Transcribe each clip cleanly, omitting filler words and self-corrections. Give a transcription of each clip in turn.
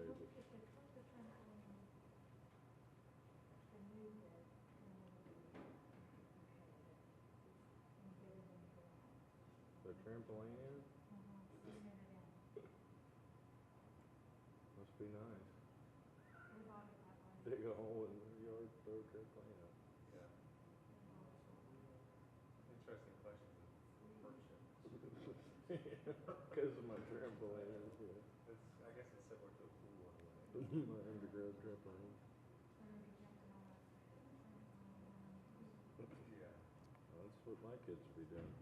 If but they took the trampoline and moved it, then it would be okay. And get it in the garage. the trampoline Cement it in. must be nice. We bought it that way. Dig a hole in the yard, throw a trampoline out. Yeah. Interesting question of purchase. Because of my trampoline, yeah. It's, I guess it's similar to a pool in a way. My underground trampoline. And then we jumped on that trampoline. Yeah. Well, that's what my kids would be doing.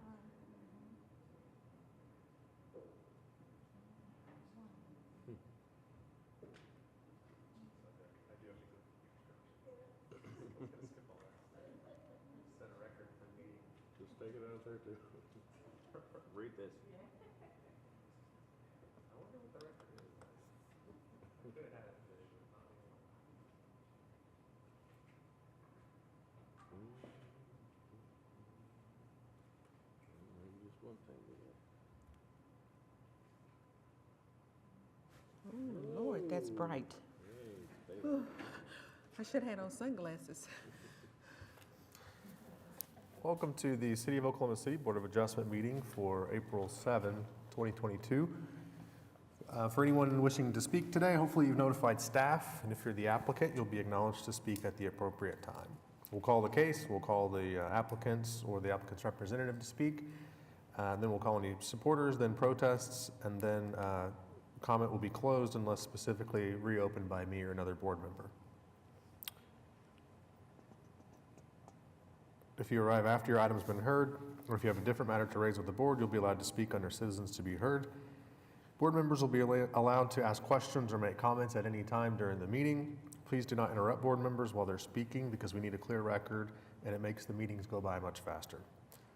Okay. I do have to go. Let's skip all that. Set a record for me. Just take it out there too. Read this. I wonder what the record is. We could have had it today, Maybe just one thing to Oh, Lord, that's bright. Hey, I should have had on sunglasses. Welcome to the City of Oklahoma City Board of Adjustment meeting for April 7, 2022. For anyone wishing to speak today, hopefully you've notified staff, and if you're the applicant, you'll be acknowledged to speak at the appropriate time. We'll call the case, we'll call the applicants or the applicant's representative to speak, then we'll call any supporters, then protests, and then comment will be closed unless specifically reopened by me or another board member. If you arrive after your item's been heard, or if you have a different matter to raise with the board, you'll be allowed to speak under citizens to be heard. Board members will be allowed to ask questions or make comments at any time during the meeting. Please do not interrupt board members while they're speaking because we need a clear record and it makes the meetings go by much faster.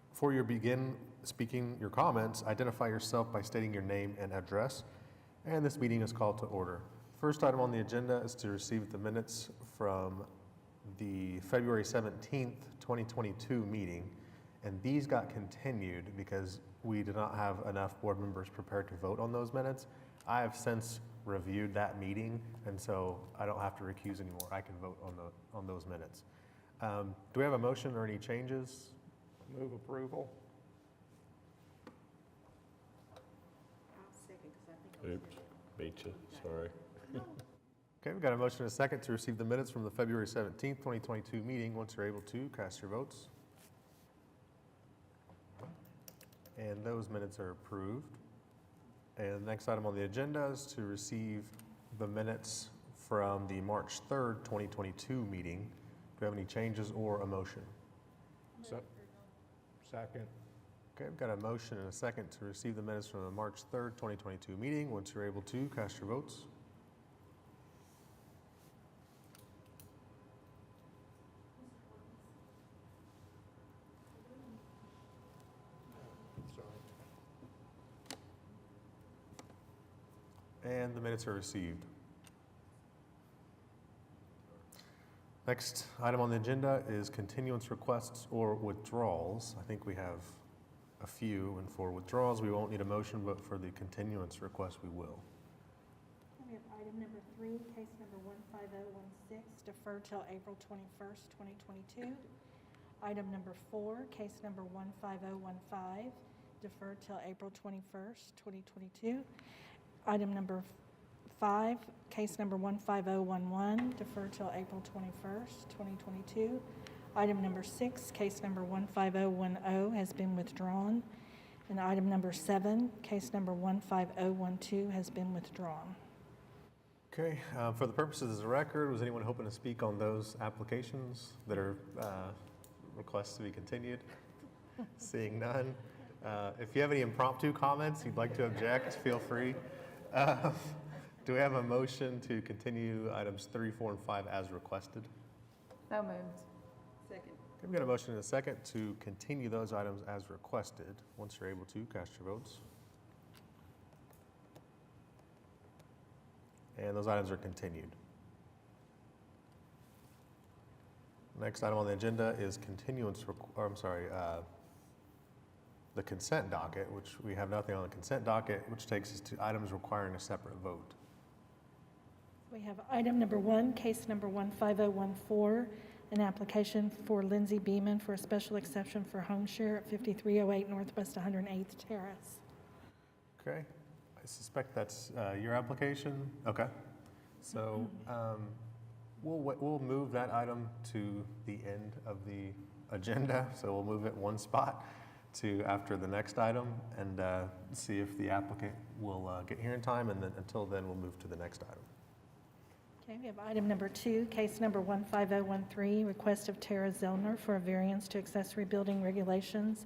Before you begin speaking your comments, identify yourself by stating your name and address, and this meeting is called to order. First item on the agenda is to receive the minutes from the February 17th, 2022 meeting, and these got continued because we did not have enough board members prepared to vote on those minutes. I have since reviewed that meeting, and so I don't have to recuse anymore. I can vote on those minutes. Do we have a motion or any changes? Move approval. I'll second because I think I was Oops, beat you, sorry. Okay, we've got a motion and a second to receive the minutes from the February 17th, 2022 meeting. Once you're able to, cast your votes. And those minutes are approved. And the next item on the agenda is to receive the minutes from the March 3rd, 2022 meeting. Do we have any changes or a motion? Second. Okay, we've got a motion and a second to receive the minutes from the March 3rd, 2022 meeting. Once you're able to, cast your votes. And the minutes are received. Next item on the agenda is continuance requests or withdrawals. I think we have a few, and for withdrawals, we won't need a motion, but for the continuance request, we will. We have item number 3, case number 15016, deferred till April 21st, 2022. Item number 4, case number 15015, deferred till April 21st, 2022. Item number 5, case number 15011, deferred till April 21st, 2022. Item number 6, case number 15010 has been withdrawn. And item number 7, case number 15012 has been withdrawn. Okay, for the purposes of the record, was anyone hoping to speak on those applications that are requests to be continued? Seeing none. If you have any impromptu comments you'd like to object, feel free. Do we have a motion to continue items 3, 4, and 5 as requested? So moved. second. Okay, we've got a motion and a second to continue those items as requested. Once you're able to, cast your votes. And those items are continued. Next item on the agenda is the consent docket, which we have nothing on the consent docket, which takes us to items requiring a separate vote. We have item number 1, case number 15014, an application for Lindsay Beeman for a special exception for home share at 5308 Northwest 108th Terrace. Okay, I suspect that's your application. Okay, so we'll move that item to the end of the agenda. So we'll move it one spot to after the next item and see if the applicant will get here in time. And then until then, we'll move to the next item. Okay, we have item number 2, case number 15013, request of Tara Zellner for a variance to accessory building regulations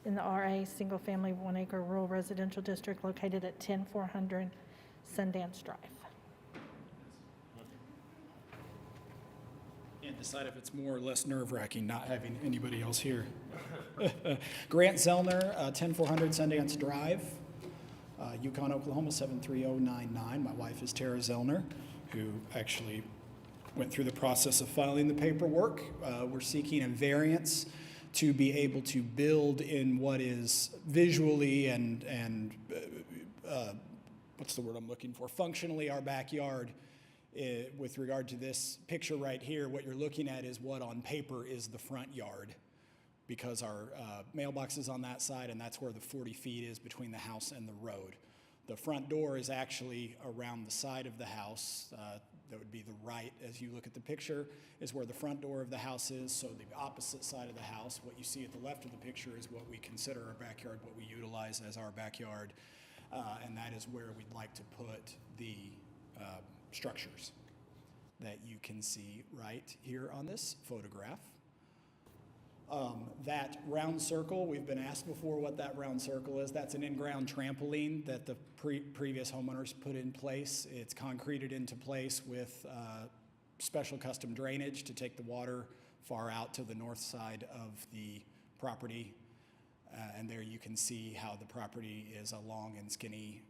in the RA Single Family 1 Acre Rural Residential District located at 10400 Sundance Drive. Can't decide if it's more or less nerve-wracking not having anybody else here. Grant Zellner, 10400 Sundance Drive, Yukon, Oklahoma 73099. My wife is Tara Zellner, who actually went through the process of filing the paperwork. We're seeking a variance to be able to build in what is visually and what's the word I'm looking for? Functionally our backyard. With regard to this picture right here, what you're looking at is what on paper is the front yard, because our mailbox is on that side, and that's where the 40 feet is between the house and the road. The front door is actually around the side of the house. That would be the right, as you look at the picture, is where the front door of the house is. So the opposite side of the house, what you see at the left of the picture, is what we consider our backyard, what we utilize as our backyard, and that is where we'd like to put the structures that you can see right here on this photograph. That round circle, we've been asked before what that round circle is. That's an in-ground trampoline that the previous homeowners put in place. It's concreted into place with special custom drainage to take the water far out to the north side of the property. And there you can see how the property is a long and skinny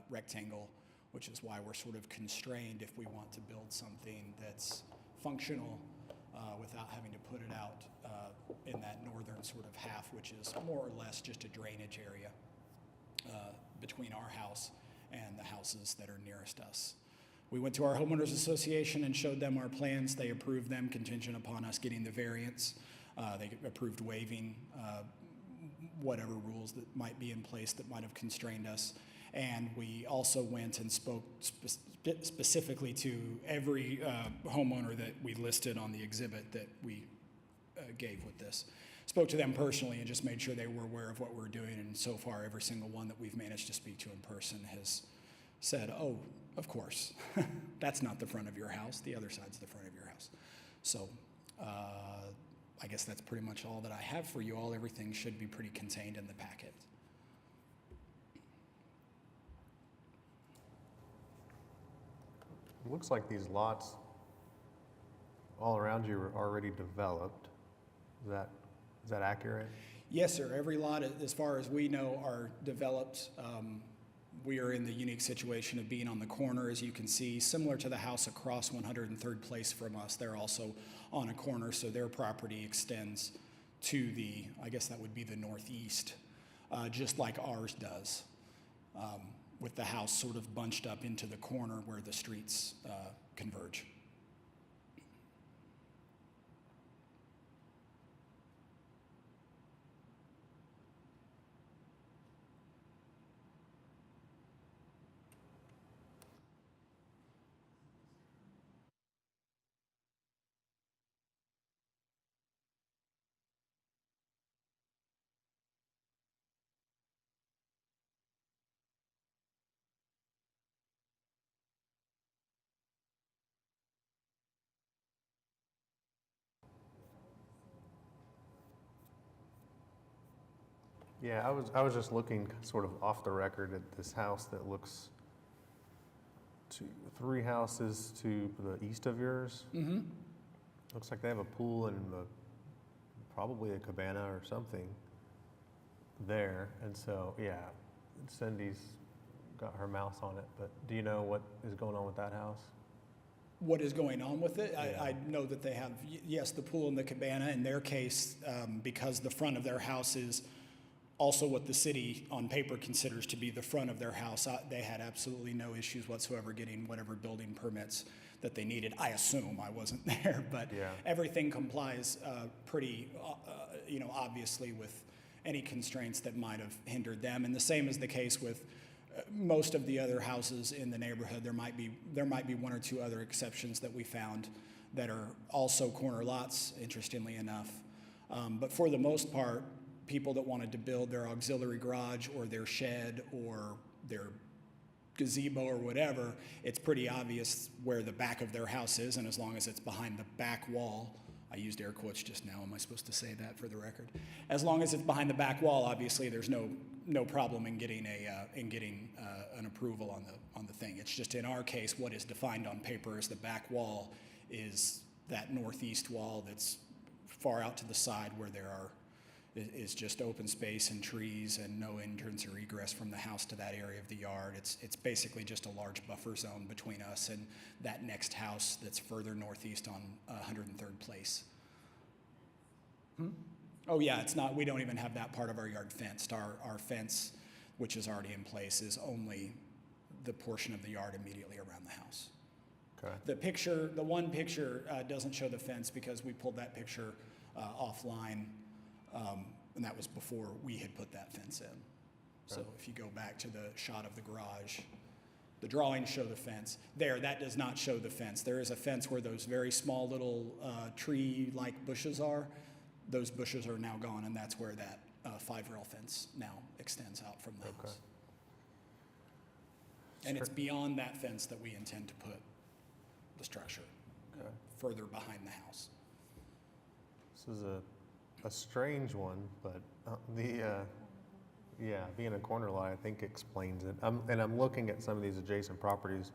rectangle, which is why we're sort of constrained if we want to build something that's functional without having to put it out in that northern sort of half, which is more or less just a drainage area between our house and the houses that are nearest us. We went to our homeowners association and showed them our plans. They approved them contingent upon us getting the variance. They approved waiving whatever rules that might be in place that might have constrained us. And we also went and spoke specifically to every homeowner that we listed on the exhibit that we gave with this. Spoke to them personally and just made sure they were aware of what we're doing. And so far, every single one that we've managed to speak to in person has said, oh, of course, that's not the front of your house. The other side's the front of your house. So I guess that's pretty much all that I have for you all. Everything should be pretty contained in the packet. It looks like these lots all around you are already developed. Is that accurate? Yes, sir. Every lot, as far as we know, are developed. We are in the unique situation of being on the corner, as you can see, similar to the house across 103rd Place from us. They're also on a corner, so their property extends to the, I guess that would be the northeast, just like ours does, with the house sort of bunched up into the corner where the streets converge. Yeah, I was just looking sort of off the record at this house that looks to 3 houses to the east of yours. Mm-hmm. Looks like they have a pool and probably a cabana or something there. And so, yeah, Cindy's got her mouse on it. But do you know what is going on with that house? What is going on with it? Yeah. I know that they have, yes, the pool and the cabana. In their case, because the front of their house is also what the city on paper considers to be the front of their house, they had absolutely no issues whatsoever getting whatever building permits that they needed. I assume, I wasn't there, but Yeah. everything complies pretty, obviously with any constraints that might have hindered them. And the same is the case with most of the other houses in the neighborhood. There might be one or two other exceptions that we found that are also corner lots, interestingly enough. But for the most part, people that wanted to build their auxiliary garage or their shed or their gazebo or whatever, it's pretty obvious where the back of their house is, and as long as it's behind the back wall, I used air quotes just now, am I supposed to say that for the record? As long as it's behind the back wall, obviously there's no problem in getting an approval on the thing. It's just in our case, what is defined on paper as the back wall is that northeast wall that's far out to the side where is just open space and trees and no entrance or egress from the house to that area of the yard. It's basically just a large buffer zone between us and that next house that's further northeast on 103rd Place. Oh yeah, it's not, we don't even have that part of our yard fenced. Our fence, which is already in place, is only the portion of the yard immediately around the house. Okay. The one picture doesn't show the fence because we pulled that picture offline. And that was before we had put that fence in. So if you go back to the shot of the garage, the drawings show the fence. That does not show the fence. There is a fence where those very small little tree-like bushes are. Those bushes are now gone, and that's where that 5-rail fence now extends out from the house. And it's beyond that fence that we intend to put the structure, further behind the house. This is a strange one, but being a corner lot, I think explains it. I'm looking at some of these adjacent properties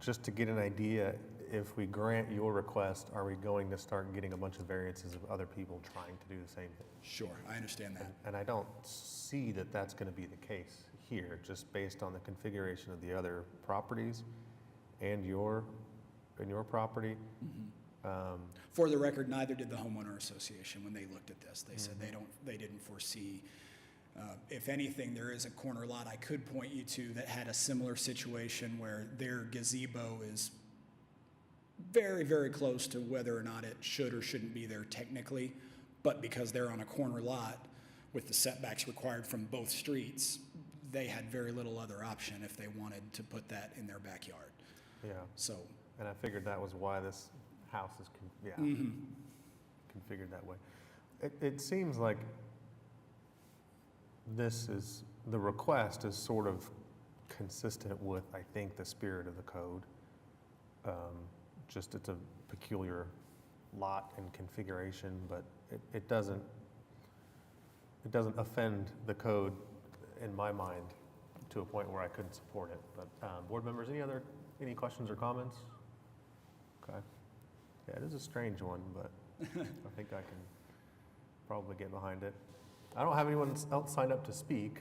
just to get an idea. If we grant your request, are we going to start getting a bunch of variances of other people trying to do the same thing? Sure, I understand that. And I don't see that that's going to be the case here, just based on the configuration of the other properties and your property. For the record, neither did the homeowner association when they looked at this. They said they didn't foresee. If anything, there is a corner lot I could point you to that had a similar situation where their gazebo is very, very close to whether or not it should or shouldn't be there technically, but because they're on a corner lot with the setbacks required from both streets, they had very little other option if they wanted to put that in their backyard. Yeah. So. And I figured that was why this house is configured that way. It seems like the request is sort of consistent with, I think, the spirit of the code. Just it's a peculiar lot and configuration, but it doesn't offend the code in my mind to a point where I couldn't support it. But board members, any questions or comments? Okay. Yeah, it is a strange one, but I think I can probably get behind it. I don't have anyone else signed up to speak.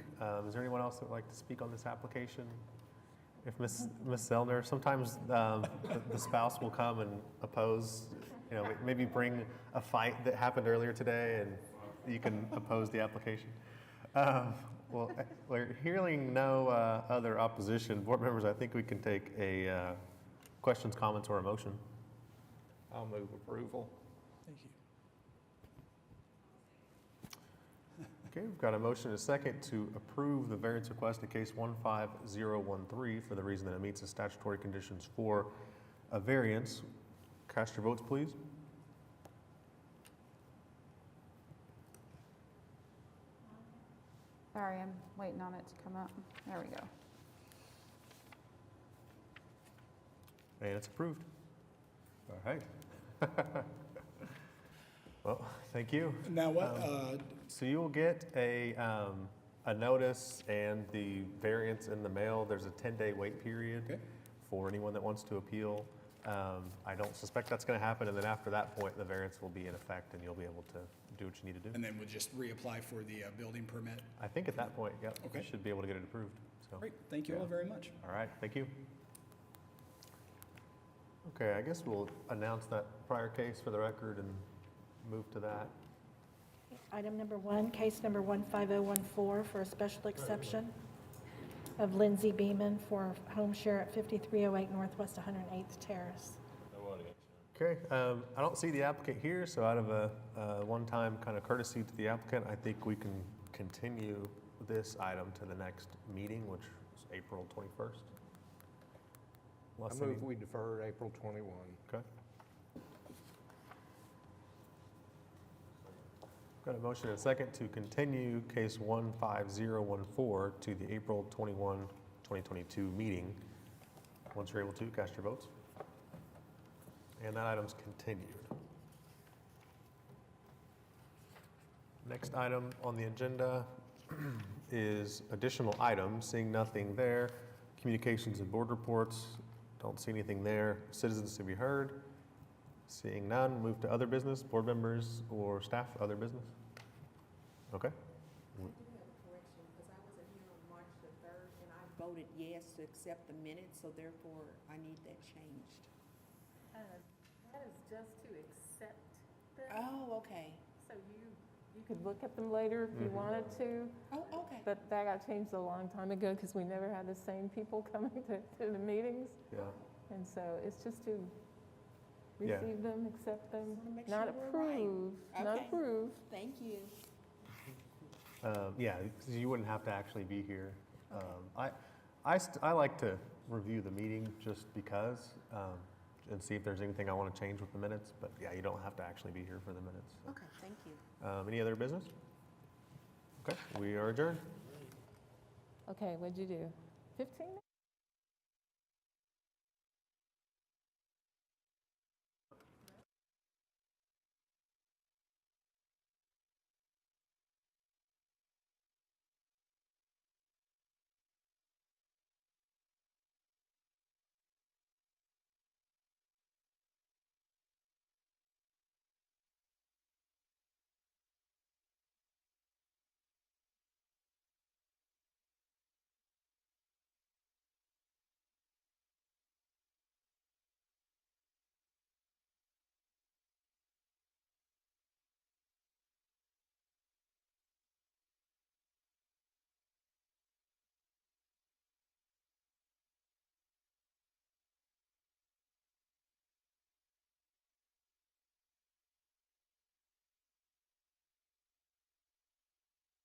Is there anyone else that would like to speak on this application? If Ms. Zellner, sometimes the spouse will come and oppose, maybe bring a fight that happened earlier today and you can oppose the application. Well, we're hearing no other opposition. Board members, I think we can take a questions, comments, or a motion. I'll move approval. Thank you. Okay, we've got a motion and a second to approve the variance request in case 15013 for the reason that it meets the statutory conditions for a variance. Cast your votes, please. Sorry, I'm waiting on it to come up. There we go. And it's approved. All right. Well, thank you. Now what? So you'll get a notice and the variance in the mail. There's a 10-day wait period for anyone that wants to appeal. I don't suspect that's going to happen, and then after that point, the variance will be in effect, and you'll be able to do what you need to do. And then we'll just reapply for the building permit. I think at that point, yep, Okay. you should be able to get it approved. So, Great, thank you all very much. all right, thank you. Okay, I guess we'll announce that prior case for the record and move to that. Item number 1, case number 15014 for a special exception. of Lindsay Beeman for home share at 5308 Northwest 108th Terrace. Okay, I don't see the applicant here, so out of a one-time kind of courtesy to the applicant, I think we can continue this item to the next meeting, which is April 21st. I Unless move any- we defer April 21. Okay. Got a motion and a second to continue case 15014 to the April 21, 2022 meeting. Once you're able to, cast your votes. And that item's continued. Next item on the agenda is additional items. Seeing nothing there. Communications and board reports. Don't see anything there. Citizens to be heard. Seeing none, move to other business. Board members or staff, other business? Okay. I do have a correction, because I wasn't here on March the 3rd, and I voted yes to accept the minutes, so therefore I need that changed. That is just to accept them, Oh, okay. so you could look at them later if you wanted to, Oh, okay. but that got changed a long time ago because we never had the same people coming to the meetings. Yeah. And so it's just to Yeah. receive them, accept them, Wanna make not sure we're right. approve, not Okay. approve. Thank you. Yeah, because you wouldn't have to actually be here. I like to review the meeting just because, and see if there's anything I want to change with the minutes, but yeah, you don't have to actually be here for the minutes. so. Okay, thank you. Any other business? Okay, we are adjourned. Okay, what'd you do? 15?